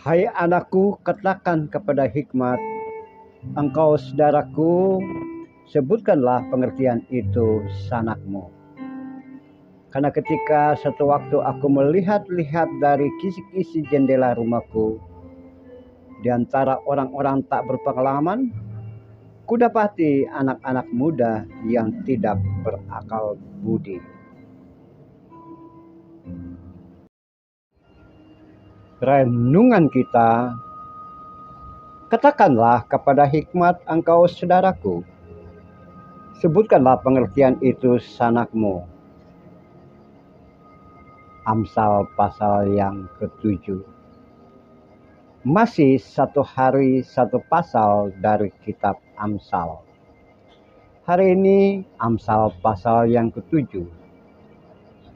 Hai anakku, katakan kepada hikmat, engkau saudaraku, sebutkanlah pengertian itu sanakmu. Karena ketika satu waktu aku melihat-lihat dari kisi-kisi jendela rumahku, di antara orang-orang tak berpengalaman, kudapati anak-anak muda yang tidak berakal budi. Renungan kita, katakanlah kepada hikmat engkau saudaraku, sebutkanlah pengertian itu sanakmu. Amsal pasal yang ke-7. Masih satu hari satu pasal dari kitab Amsal. Hari ini Amsal pasal yang ke-7.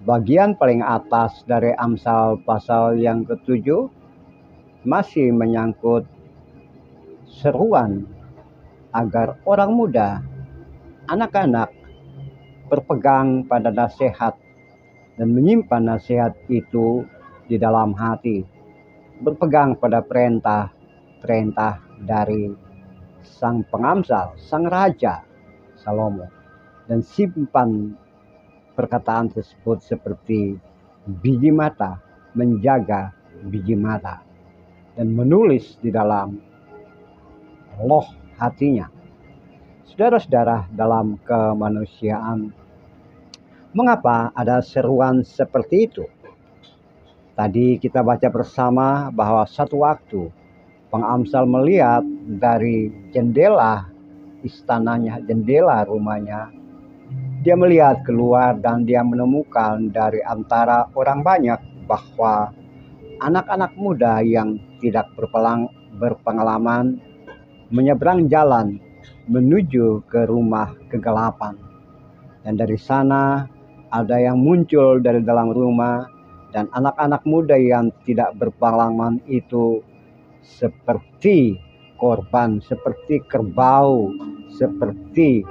Bagian paling atas dari Amsal pasal yang ke-7 masih menyangkut seruan agar orang muda, anak-anak berpegang pada nasihat dan menyimpan nasihat itu di dalam hati, berpegang pada perintah dari sang pengamsal, sang raja Salomo, dan simpan perkataan tersebut seperti biji mata, menjaga biji mata, dan menulis di dalam loh hatinya. Saudara-saudara, dalam kemanusiaan, mengapa ada seruan seperti itu? Tadi kita baca bersama bahwa satu waktu pengamsal melihat dari jendela istananya, jendela rumahnya. Dia melihat keluar dan dia menemukan dari antara orang banyak bahwa anak-anak muda yang tidak berpengalaman menyeberang jalan menuju ke rumah kegelapan. Dan dari sana ada yang muncul dari dalam rumah, dan anak-anak muda yang tidak berpengalaman itu seperti korban, seperti kerbau, seperti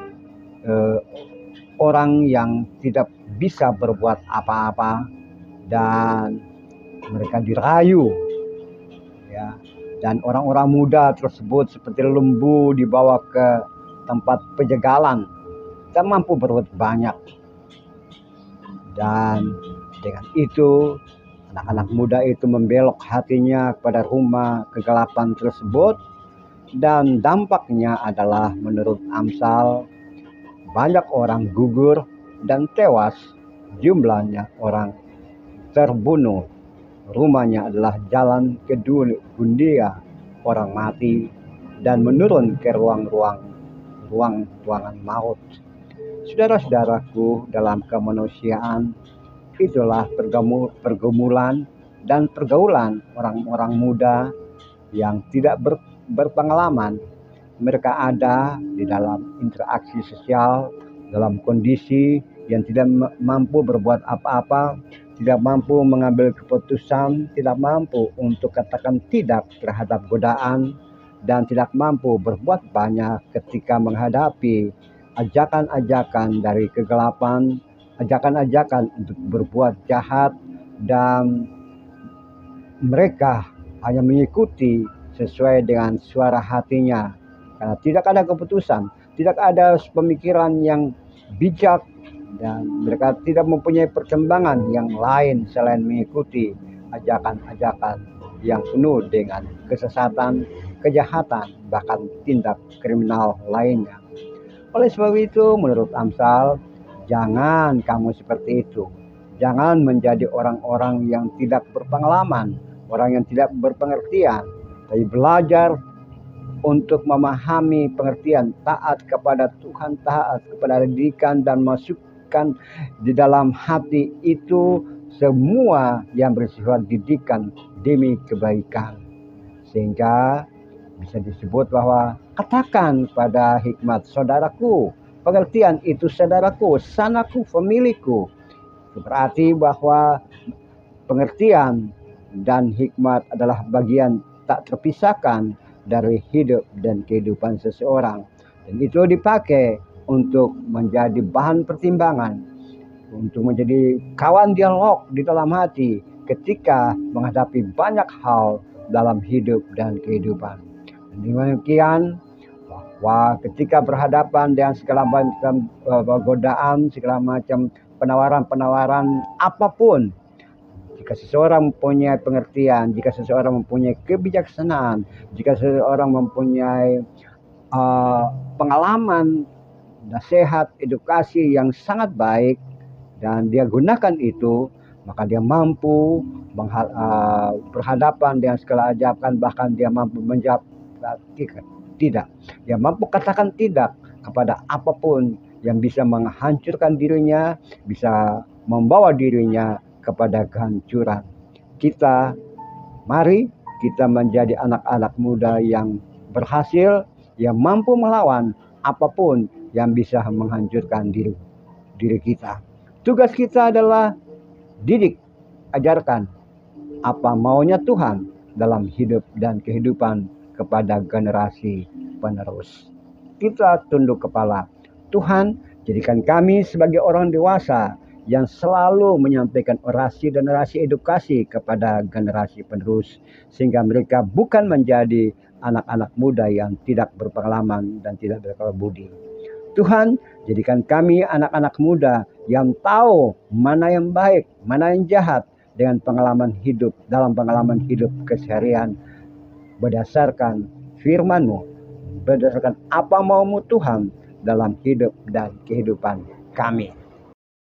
orang yang tidak bisa berbuat apa-apa, dan mereka dirayu, ya. Dan orang-orang muda tersebut seperti lembu dibawa ke tempat penjagalan, tak mampu berbuat banyak. Dan dengan itu anak-anak muda itu membelok hatinya kepada rumah kegelapan tersebut, dan dampaknya adalah menurut Amsal banyak orang gugur dan tewas, jumlahnya orang terbunuh. Rumahnya adalah jalan ke dunia orang mati dan menurun ke ruangan maut. Saudara-saudaraku, dalam kemanusiaan itulah pergumulan dan pergaulan orang-orang muda yang tidak berpengalaman. Mereka ada di dalam interaksi sosial dalam kondisi yang tidak mampu berbuat apa-apa, tidak mampu mengambil keputusan, tidak mampu untuk katakan tidak terhadap godaan, dan tidak mampu berbuat banyak ketika menghadapi ajakan-ajakan dari kegelapan, ajakan-ajakan untuk berbuat jahat, dan mereka hanya mengikuti sesuai dengan suara hatinya, karena tidak ada keputusan, tidak ada pemikiran yang bijak, dan mereka tidak mempunyai perkembangan yang lain selain mengikuti ajakan-ajakan yang penuh dengan kesesatan, kejahatan, bahkan tindak kriminal lainnya. Oleh sebab itu, menurut Amsal, jangan kamu seperti itu. Jangan menjadi orang-orang yang tidak berpengalaman, orang yang tidak berpengertian, tapi belajar untuk memahami pengertian taat kepada Tuhan, taat kepada didikan, dan masukkan di dalam hati itu semua yang bersifat didikan demi kebaikan. Sehingga bisa disebut bahwa katakan pada hikmat, saudaraku, pengertian itu saudaraku, sanaku, familiku. Berarti bahwa pengertian dan hikmat adalah bagian tak terpisahkan dari hidup dan kehidupan seseorang. Dan itu dipakai untuk menjadi bahan pertimbangan, untuk menjadi kawan dialog di dalam hati ketika menghadapi banyak hal dalam hidup dan kehidupan. Demikian bahwa ketika berhadapan dengan segala macam godaan, segala macam penawaran-penawaran apapun, jika seseorang mempunyai pengertian, jika seseorang mempunyai kebijaksanaan, jika seseorang mempunyai pengalaman, nasihat, edukasi yang sangat baik, dan dia gunakan itu, maka dia mampu berhadapan dengan segala ajakan, bahkan dia mampu menjawab tidak. Dia mampu katakan tidak kepada apapun yang bisa menghancurkan dirinya, bisa membawa dirinya kepada kehancuran. Mari kita menjadi anak-anak muda yang berhasil, yang mampu melawan apapun yang bisa menghancurkan diri kita. Tugas kita adalah didik, ajarkan apa maunya Tuhan dalam hidup dan kehidupan kepada generasi penerus. Kita tunduk kepala. Tuhan, jadikan kami sebagai orang dewasa yang selalu menyampaikan orasi dan narasi edukasi kepada generasi penerus, sehingga mereka bukan menjadi anak-anak muda yang tidak berpengalaman dan tidak berakal budi. Tuhan, jadikan kami anak-anak muda yang tahu mana yang baik, mana yang jahat, dengan pengalaman hidup, dalam pengalaman hidup keseharian, berdasarkan firman-Mu, berdasarkan apa mau-Mu Tuhan dalam hidup dan kehidupan kami.